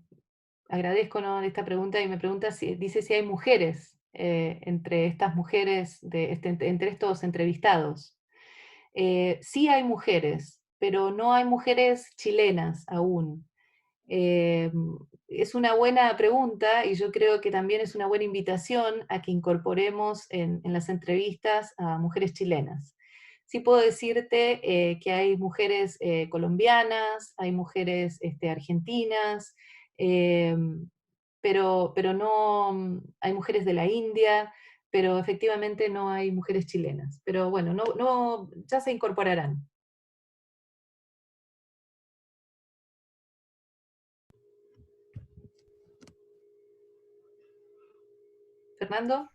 agradezco, ¿no?, esta pregunta, y me pregunta dice si hay mujeres entre estas mujeres, entre estos entrevistados. Sí hay mujeres, pero no hay mujeres chilenas aún. Es una buena pregunta y yo creo que también es una buena invitación a que incorporemos en las entrevistas a mujeres chilenas. Sí puedo decirte que hay mujeres colombianas, hay mujeres argentinas, eh, pero no, hay mujeres de la India, pero efectivamente no hay mujeres chilenas. Pero bueno, ya se incorporarán. ¿Fernando?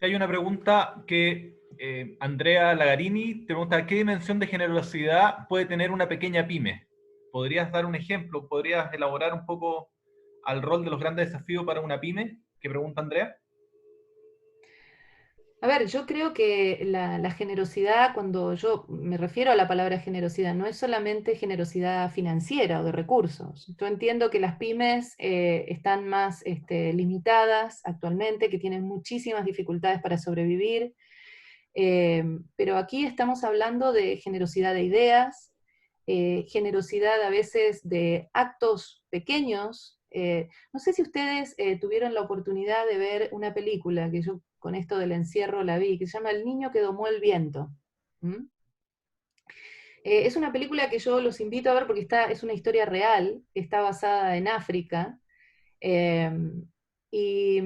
Hay una pregunta que Andrea Lagarini te pregunta: ¿qué dimensión de generosidad puede tener una pequeña pyme? ¿Podrías dar un ejemplo? ¿Podrías elaborar un poco al rol de los grandes desafíos para una pyme? Que pregunta Andrea. A ver, yo creo que la generosidad, cuando yo me refiero a la palabra generosidad, no es solamente generosidad financiera o de recursos. Yo entiendo que las pymes están más limitadas actualmente, que tienen muchísimas dificultades para sobrevivir, pero aquí estamos hablando de generosidad de ideas, generosidad a veces de actos pequeños. No sé si ustedes tuvieron la oportunidad de ver una película que yo con esto del encierro la vi, que se llama El niño que domó el viento. ¿Mm? Es una película que yo los invito a ver porque es una historia real, está basada en África, eh, y,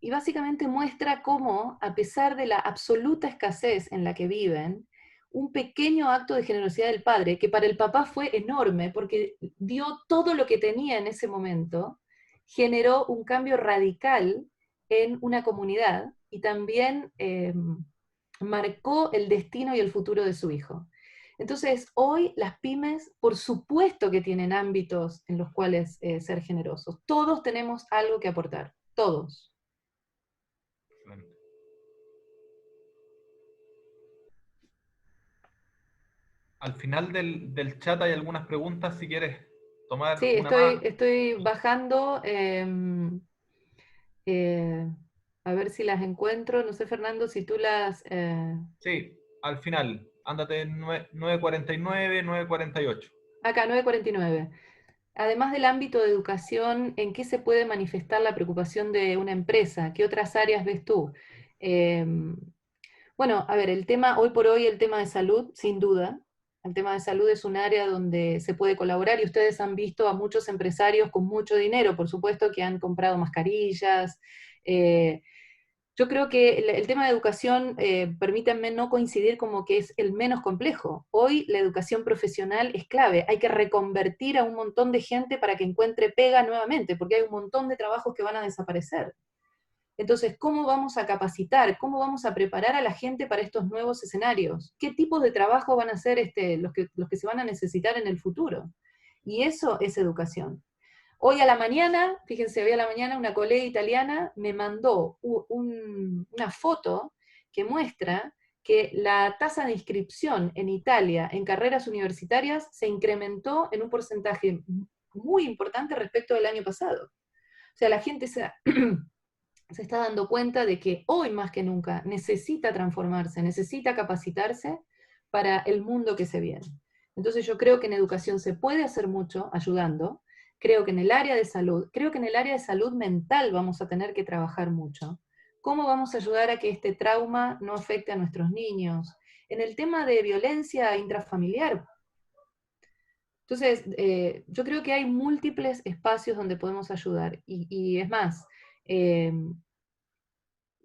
y básicamente muestra cómo, a pesar de la absoluta escasez en la que viven, un pequeño acto de generosidad del padre, que para el papá fue enorme, porque dio todo lo que tenía en ese momento, generó un cambio radical en una comunidad y también marcó el destino y el futuro de su hijo. Entonces, hoy las pymes, por supuesto que tienen ámbitos en los cuales ser generosos. Todos tenemos algo que aportar, todos. Excelente. Al final del chat hay algunas preguntas, si quieres tomar Sí, una más. estoy bajando, eh, a ver si las encuentro. No sé, Fernando, si tú las... Sí, al final. Ándate en 9:49, 9:48. Acá, 9:49. Además del ámbito de educación, ¿en qué se puede manifestar la preocupación de una empresa? ¿Qué otras áreas ves tú? Bueno, a ver, hoy por hoy el tema de salud, sin duda. El tema de salud es un área donde se puede colaborar y ustedes han visto a muchos empresarios con mucho dinero, por supuesto, que han comprado mascarillas, Yo creo que el tema de educación, permítanme no coincidir como que es el menos complejo. Hoy la educación profesional es clave, hay que reconvertir a un montón de gente para que encuentre pega nuevamente, porque hay un montón de trabajos que van a desaparecer. Entonces, ¿cómo vamos a capacitar? ¿Cómo vamos a preparar a la gente para estos nuevos escenarios? ¿Qué tipos de trabajo van a ser los que se van a necesitar en el futuro? Y eso es educación. Hoy a la mañana, fíjense, hoy a la mañana una colega italiana me mandó una foto que muestra que la tasa de inscripción en Italia en carreras universitarias se incrementó en un porcentaje muy importante respecto del año pasado. O sea, la gente se está dando cuenta de que hoy más que nunca necesita transformarse, necesita capacitarse para el mundo que se viene. Entonces yo creo que en educación se puede hacer mucho ayudando, creo que en el área de salud mental vamos a tener que trabajar mucho. ¿Cómo vamos a ayudar a que este trauma no afecte a nuestros niños? En el tema de violencia intrafamiliar. Entonces, yo creo que hay múltiples espacios donde podemos ayudar. Y es más,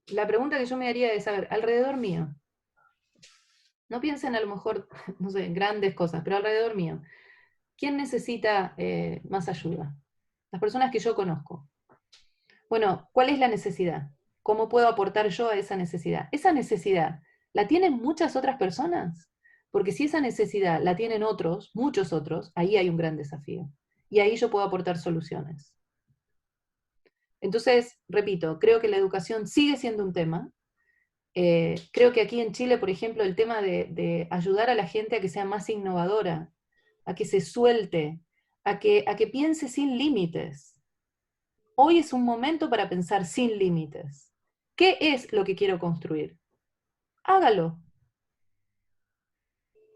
la pregunta que yo me haría es, saber, alrededor mío, no piensen a lo mejor, no sé, en grandes cosas, pero alrededor mío, ¿quién necesita más ayuda? Las personas que yo conozco. Bueno, ¿cuál es la necesidad? ¿Cómo puedo aportar yo a esa necesidad? ¿Esa necesidad la tienen muchas otras personas? Porque si esa necesidad la tienen otros, muchos otros, ahí hay un gran desafío. Y ahí yo puedo aportar soluciones. Entonces, repito, creo que la educación sigue siendo un tema. Creo que aquí en Chile, por ejemplo, el tema de ayudar a la gente a que sea más innovadora, a que se suelte, a que piense sin límites. Hoy es un momento para pensar sin límites. ¿Qué es lo que quiero construir? Hágalo.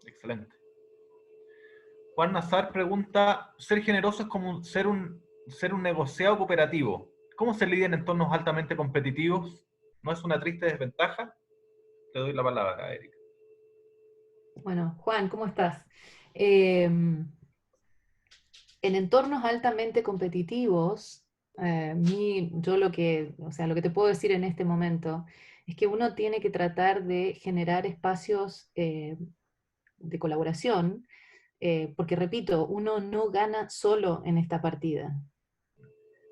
Excelente. Juan Nazar pregunta, ¿ser generoso es como ser un negociado cooperativo? ¿Cómo se lidia en entornos altamente competitivos? ¿No es una triste desventaja? Te doy la palabra, Erika. Bueno, Juan, ¿cómo estás? En entornos altamente competitivos, yo lo que te puedo decir en este momento es que uno tiene que tratar de generar espacios de colaboración, porque repito, uno no gana solo en esta partida.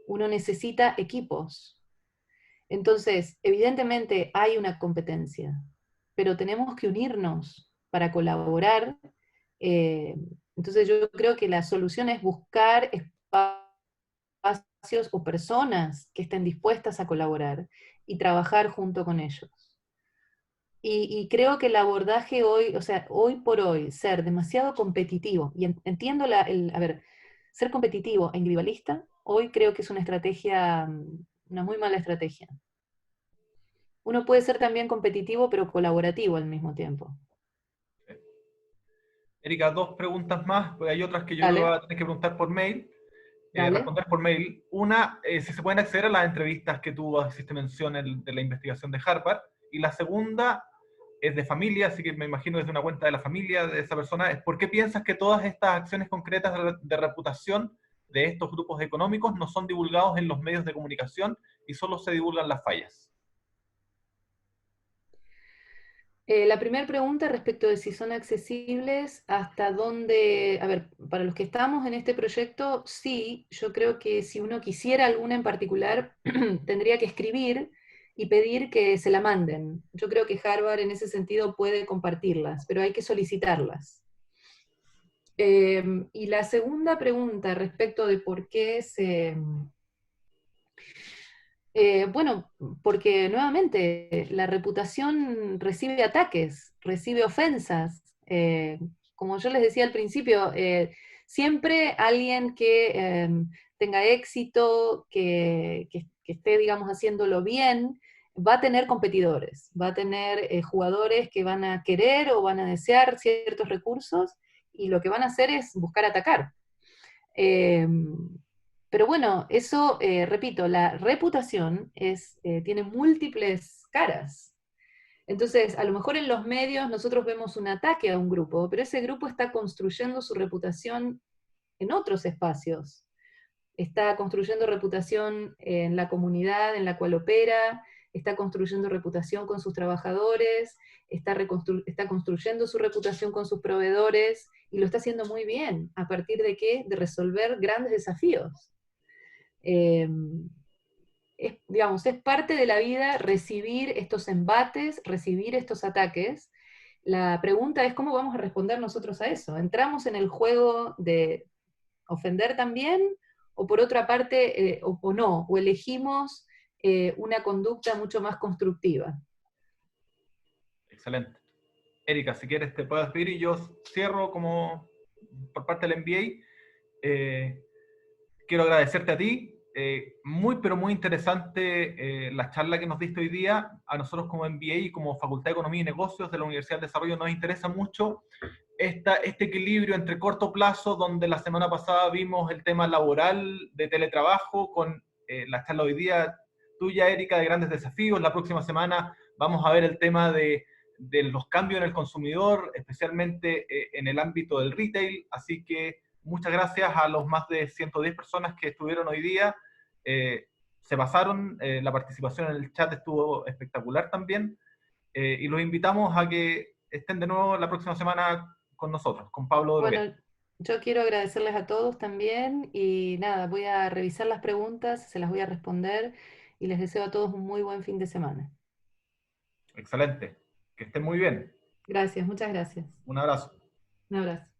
Uno necesita equipos. Entonces, evidentemente hay una competencia, pero tenemos que unirnos para colaborar. eh, entonces yo creo que la solución es buscar espacios o personas que estén dispuestas a colaborar y trabajar junto con ellos. Y creo que el abordaje hoy, o sea, hoy por hoy, ser demasiado competitivo, y entiendo a ver, ser competitivo e individualista, hoy creo que es una estrategia, una muy mala estrategia. Uno puede ser también competitivo, pero colaborativo al mismo tiempo. Erika, dos preguntas más, porque hay otras que yo Dale. creo que voy a tener que preguntar por mail. Dale. Responder por mail. Una, si se pueden acceder a las entrevistas que tú hiciste mención de la investigación de Harvard. Y la segunda es de familia, así que me imagino desde una cuenta de la familia de esa persona, es ¿por qué piensas que todas estas acciones concretas de reputación de estos grupos económicos no son divulgados en los medios de comunicación y solo se divulgan las fallas? La primera pregunta respecto de si son accesibles, hasta dónde, a ver, para los que estamos en este proyecto, sí, yo creo que si uno quisiera alguna en particular, tendría que escribir y pedir que se la manden. Yo creo que Harvard en ese sentido puede compartirlas, pero hay que solicitarlas. Y la segunda pregunta respecto de por qué bueno, porque nuevamente la reputación recibe ataques, recibe ofensas. Como yo les decía al principio, siempre alguien que tenga éxito, que esté, digamos, haciéndolo bien, va a tener competidores, va a tener jugadores que van a querer o van a desear ciertos recursos y lo que van a hacer es buscar atacar. Pero bueno, eso, repito, la reputación tiene múltiples caras. Entonces, a lo mejor en los medios nosotros vemos un ataque a un grupo, pero ese grupo está construyendo su reputación en otros espacios. Está construyendo reputación en la comunidad en la cual opera, está construyendo reputación con sus trabajadores, está construyendo su reputación con sus proveedores, y lo está haciendo muy bien. ¿A partir de qué? De resolver grandes desafíos. Digamos, es parte de la vida recibir estos embates, recibir estos ataques. La pregunta es cómo vamos a responder nosotros a eso. ¿Entramos en el juego de ofender también, o por otra parte, o no, o elegimos una conducta mucho más constructiva? Excelente. Erika, si quieres te puedo despedir y yo cierro como por parte del MBA. Quiero agradecerte a ti. Muy, pero muy interesante la charla que nos diste hoy día. A nosotros como MBA y como Facultad de Economía y Negocios de la Universidad del Desarrollo nos interesa mucho este equilibrio entre corto plazo, donde la semana pasada vimos el tema laboral de teletrabajo, con la charla hoy día tuya, Erika, de grandes desafíos. La próxima semana vamos a ver el tema de los cambios en el consumidor, especialmente en el ámbito del retail. Así que muchas gracias a los más de 110 personas que estuvieron hoy día. Se pasaron, la participación en el chat estuvo espectacular también, y los invitamos a que estén de nuevo la próxima semana con nosotros, con Pablo Droguet. Bueno, yo quiero agradecerles a todos también, y nada, voy a revisar las preguntas, se las voy a responder, y les deseo a todos un muy buen fin de semana. Excelente, que estén muy bien. Gracias, muchas gracias. Un abrazo. Un abrazo.